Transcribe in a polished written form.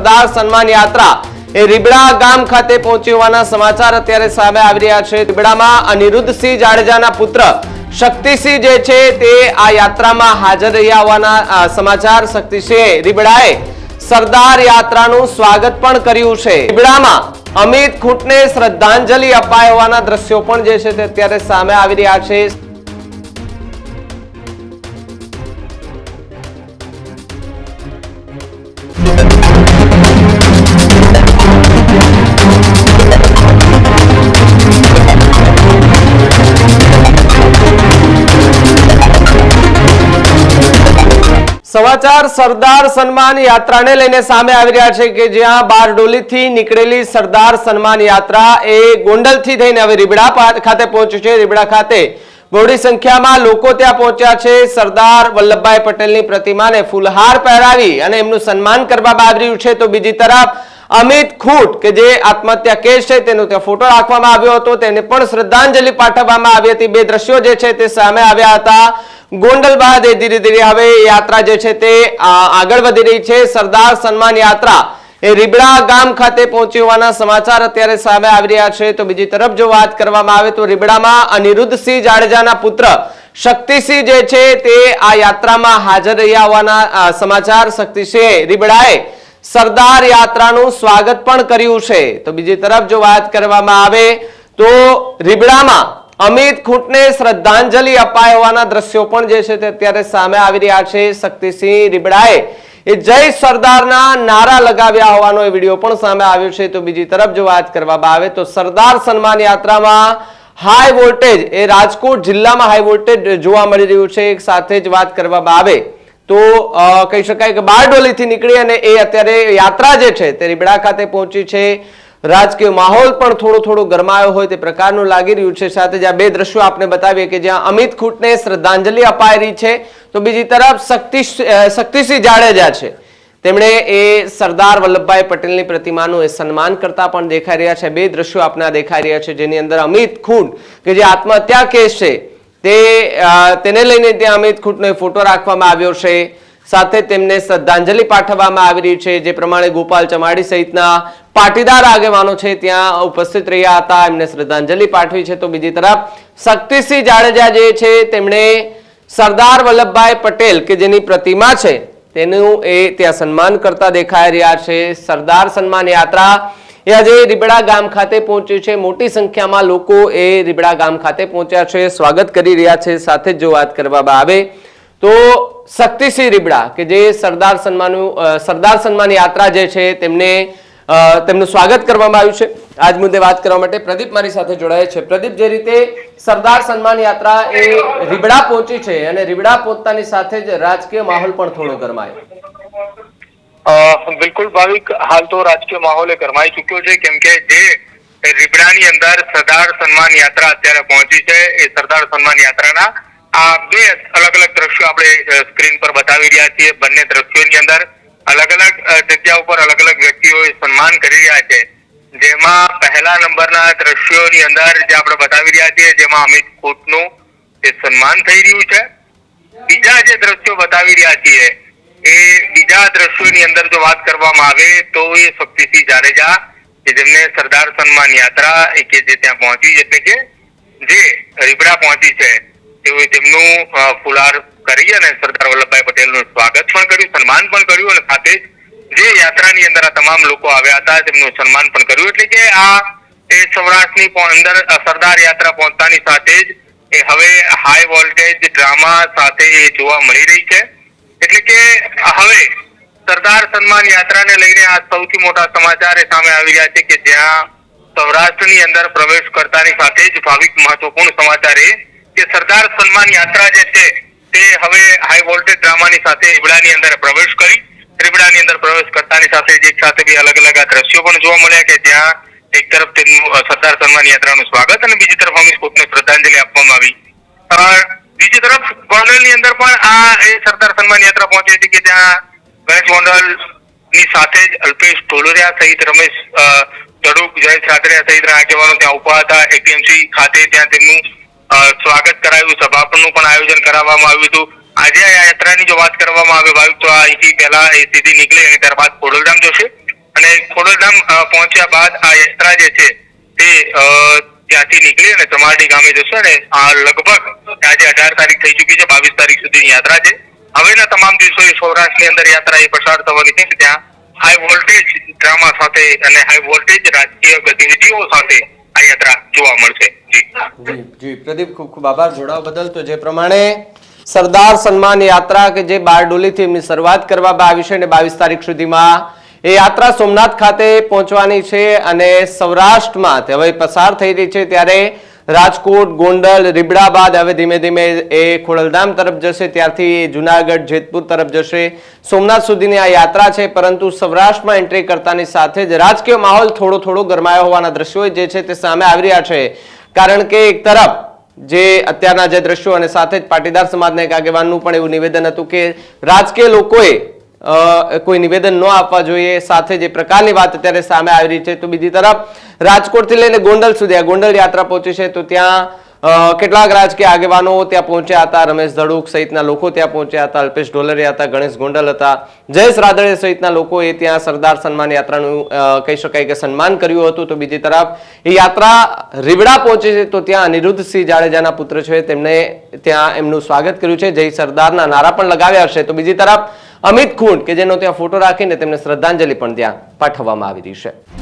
સરદાર સન્માન યાત્રા એ રીબડા ગામ ખાતે પહોંચી હોવાના સમાચાર અત્યારે સામે આવી રહ્યા છે। રીબડામાં અનિરુદ્ધસિંહ જાડેજાના પુત્ર શક્તિસિંહ જે છે તે આ યાત્રામાં હાજર રહ્યા હોવાના સમાચાર। શક્તિસિંહે રીબડાએ સરદાર યાત્રાનું સ્વાગત પણ કર્યું છે। રીબડામાં અમિત ખૂંટને શ્રદ્ધાંજલિ અપાઈ હોવાના દ્રશ્યો પણ જે છે તે અત્યારે સામે આવી રહ્યા છે। સમાચાર સરદાર સન્માન યાત્રાને લઈને સામે આવી રહ્યા છે કે જ્યાં બારડોલીથી નીકળેલી સરદાર સન્માન યાત્રા એ ગોંડલથી થઈને હવે રીબડા ખાતે પહોંચી છે। રીબડા ખાતે બહોળી સંખ્યામાં લોકો ત્યાં પહોંચ્યા છે। સરદાર વલ્લભભાઈ પટેલની પ્રતિમાને ફૂલહાર પહેરાવી અને એમનું સન્માન કરવામાં આવી રહ્યું છે। તો બીજી તરફ અમિત ખૂટ કે જે આત્મહત્યા કેસ છે તેનો ત્યાં ફોટો રાખવામાં આવ્યો હતો, તેને પણ શ્રદ્ધાંજલિ પાઠવવામાં આવી હતી। બે દ્રશ્યો જે છે તે સામે આવ્યા હતા। गोंडल बाद धीरे धीरे हवे यात्रा जे छे ते आगळ वधी रही छे। सरदार सन्मान यात्रा ए રીબડા ગામ ખાતે પહોંચી હોવાના સમાચાર અત્યારે સામે આવી રહ્યા છે। તો બીજી તરફ જો વાત કરવામાં આવે તો રીબડામાં અનિરુદ્ધસિંહ જાડેજાના પુત્ર શક્તિસિંહ જે છે તે આ યાત્રામાં હાજર રહ્યા હોવાના સમાચાર। શક્તિસિંહે રીબડાએ સરદાર યાત્રાનું સ્વાગત પણ કર્યું છે। તો બીજી તરફ જો વાત કરવામાં આવે તો રીબડામાં અમિત ખૂંટને શ્રદ્ધાંજલિ અપાઈ હોવાના દ્રશ્યો પણ જે છે તે અત્યારે સામે આવી રહ્યા છે। શક્તિસિંહ રીબડાએ એ જય સરદારના નારા લગાવ્યા હોવાનો એ વિડીયો પણ સામે આવ્યો છે। તો બીજી તરફ જો વાત કરવામાં આવે તો સરદાર સન્માન યાત્રામાં હાઈ વોલ્ટેજ એ રાજકોટ જિલ્લામાં હાઈ વોલ્ટેજ જોવા મળી રહ્યું છે। એક સાથે જ વાત કરવામાં આવે તો કહી શકાય કે બારડોલીથી નીકળી અને એ અત્યારે યાત્રા જે છે તે રીબડા ખાતે પહોંચી છે। राजकीय माहौल पण थोड़ो थोड़ो गरमायो होय ते प्रकारनुं लागी रह्युं छे। साथे ज आ बे दृश्यो आपने बतावीए के ज्यां अमित खूंटने श्रद्धांजलि अपाई रही छे तो बीजी तरफ शक्तिसिंह जाडेजा छे तेमणे ए सरदार वल्लभभाई पटेलनी प्रतिमानुं ए सन्मान करता पण देखाई रह्या छे। बे दृश्यो आपने देखाई रह्या छे जेनी अंदर अमित खूंट के जे आत्महत्या केस छे तेने लईने त्यां अमित खूंटनो फोटो राखवामां आव्यो छे। साथे तेमने श्रद्धांजलि पाठववामां आवी रही छे। जे प्रमाणे गोपाल चमाड़ी सहितना पाटीदार आगेवानो छे त्यां उपस्थित रह्या हता, एमने श्रद्धांजलि पाठवी छे। तो बीजी तरफ शक्तिसिंह जाडेजा जे छे तेमणे सरदार वल्लभभाई पटेल के जेनी प्रतिमा छे तेनुं ए त्यां सन्मान करता देखाई रह्या छे। सरदार सन्मान यात्रा ए आज રીબડા ગામ ખાતે પહોંચ્યું છે। મોટી સંખ્યામાં લોકો એ રીબડા ગામ ખાતે પહોંચ્યા છે, સ્વાગત કરી રહ્યા છે। સાથે જો વાત કરવામાં આવે तो शक्तिसिंह રીબડા કે જે સરદાર સન્માન યાત્રા જે છે તેમનું સ્વાગત કરવામાં આવ્યું છે। આજ મુદ્દે વાત કરવા માટે પ્રદીપ મારી સાથે જોડાયા છે। પ્રદીપ, જે રીતે સરદાર સન્માન યાત્રા એ રીબડા પહોંચી છે અને રીબડા પહોંચતાની સાથે જ રાજકીય માહોલ પણ થોડો ગરમાયો। बिल्कुल भाविक, हाल तो राजकीय माहौल गरमाई चुक्यो है केम के जे રીબડાની અંદર સરદાર સન્માન યાત્રા અત્યારે પહોંચી છે। એ સરદાર સન્માન યાત્રાના આ બે અલગ અલગ દ્રશ્યો આપણે સ્ક્રીન પર બતાવી રહ્યા છીએ। બંને દ્રશ્યોની અંદર अलग अलग जग्या पर अलग अलग व्यक्तिओ सन्मान करी रह्या छे। जेमां पहला नंबरना दृश्योनी अंदर जे आपणे बतावी रह्या छीए जेमां अमित खूंटनुं ए सन्मान थई रह्युं छे। बीजा जे दृश्यो बतावी रह्या छीए ए बीजा दृश्योनी अंदर जो बात करवामां आवे तो ए शक्तिसिंह जाडेजा के जेमने सरदार सन्मान यात्रा के जे त्यां पहोंची એટલે કે જે રીબડા પહોંચી છે તેઓએ તેમનું ફુલાર કરી અને સરદાર વલ્લભભાઈ પટેલનું સ્વાગત પણ કર્યું, સન્માન પણ કર્યું અને સાથે જે યાત્રાની અંદર આ તમામ લોકો આવ્યા હતા તેમનું સન્માન પણ કર્યું। એટલે કે આ એ સૌરાષ્ટ્રની અંદર સરદાર યાત્રા પહોંચતાની સાથે જ એ હવે હાઈ વોલ્ટેજ ડ્રામા સાથે એ જોવા મળી રહી છે। એટલે કે હવે સરદાર સન્માન યાત્રાને લઈને આ સૌથી મોટા સમાચાર એ સામે આવી રહ્યા છે કે જ્યાં સૌરાષ્ટ્રની અંદર પ્રવેશ કરતાની સાથે જ ભાવિક મહત્વપૂર્ણ સમાચાર એ કે સરદાર સન્માન યાત્રા જે છે તે હવે હાઈ વોલ્ટેજ ડ્રામાની સાથે રીબડાની અંદર પ્રવેશ કરી। રીબડાની અંદર પ્રવેશ કરતાની સાથે જ એક સાથે બે અલગ અલગ આ દ્રશ્યો પણ જોવા મળ્યા કે જ્યાં એક તરફ તેમનું સરદાર સન્માન યાત્રાનું સ્વાગત અને બીજી તરફ અમિત ખૂંટને શ્રદ્ધાંજલિ આપવામાં આવી। બીજી તરફ ગોંડલની અંદર પણ આ એ સરદાર સન્માન યાત્રા પહોંચી હતી કે જ્યાં ગણેશ ગોંડલની સાથે જ અલ્પેશ ઢોલરિયા સહિત રમેશ તડુક, જયેશ રાદડિયા સહિતના આગેવાનો ત્યાં ઉભા હતા। એપીએમસી ખાતે ત્યાં તેમનું સ્વાગત કરાયું, સભાનું પણ આયોજન કરવામાં આવ્યું હતું। આજે આ યાત્રાની જો વાત કરવામાં આવે ભાવિક તો અહીંથી પહેલા એ સીધી નીકળી અને ત્યારબાદ ખોડલધામ જશે અને ખોડલધામ પહોંચ્યા બાદ આ યાત્રા જે છે તે ત્યાંથી નીકળી અને ચમારડી ગામે જશે અને આ લગભગ આજે 18 તારીખ થઈ ચૂકી છે, 22 તારીખ સુધીની યાત્રા છે. હવેના તમામ દિવસો સૌરાષ્ટ્રની અંદર યાત્રા એ પસાર થવાની છે. ત્યાં હાઈ વોલ્ટેજ ડ્રામા સાથે અને હાઈ વોલ્ટેજ રાજકીય ગતિવિધિઓ સાથે આ યાત્રા જોવા મળશે. જી પ્રદીપ, ખૂબ ખૂબ આભાર જોડાવા બદલ. તો જે પ્રમાણે સરદાર સન્માન યાત્રા કે જે બારડોલીથી એમની શરૂઆત કરવામાં આવી છે અને 22 તારીખ સુધીમાં એ યાત્રા સોમનાથ ખાતે પહોંચવાની છે અને સૌરાષ્ટ્રમાં હવે પસાર થઈ રહી છે. ત્યારે રાજકોટ, ગોંડલ, રીબડા બાદ હવે ધીમે ધીમે એ ખોડલધામ તરફ જશે, ત્યારથી જુનાગઢ, જેતપુર તરફ જશે. સોમનાથ સુધીની આ યાત્રા છે, પરંતુ સૌરાષ્ટ્રમાં એન્ટ્રી કરતાની સાથે જ રાજકીય માહોલ થોડો ગરમાયો હોવાના દ્રશ્યો જે છે તે સામે આવી રહ્યા છે. કારણ કે એક તરફ જે અત્યારના જે દ્રશ્યો અને સાથે જ પાટીદાર સમાજના એક આગેવાનનું પણ એવું નિવેદન હતું કે રાજકીય લોકોએ કોઈ નિવેદન ન આપવા જોઈએ, સાથે જે પ્રકારની વાત અત્યારે સામે આવી રહી છે. તો બીજી તરફ રાજકોટથી લઈને ગોંડલ સુધી આ ગોંડલ યાત્રા પહોંચી છે, તો ત્યાં કેટલાક રાજકીય આગેવાનો ત્યાં પહોંચ્યા હતા. રમેશ ધડુક સહિતના લોકો ત્યાં પહોંચ્યા હતા, અલ્પેશ ઢોલરિયા હતા, ગણેશ ગોંડલ હતા, જયેશ રાદડિયા સહિતના લોકોએ ત્યાં સરદાર સન્માન યાત્રાનું કહી શકાય કે સન્માન કર્યું હતું. તો બીજી તરફ એ યાત્રા રીબડા પહોંચી છે, તો ત્યાં અનિરુદ્ધસિંહ જાડેજાના પુત્ર છે તેમને ત્યાં એમનું સ્વાગત કર્યું છે, જય સરદારના નારા પણ લગાવ્યા છે. તો બીજી તરફ અમિત ખૂંટ કે જેનો ત્યાં ફોટો રાખીને તેમને શ્રદ્ધાંજલિ પણ ત્યાં પાઠવવામાં આવી રહી છે.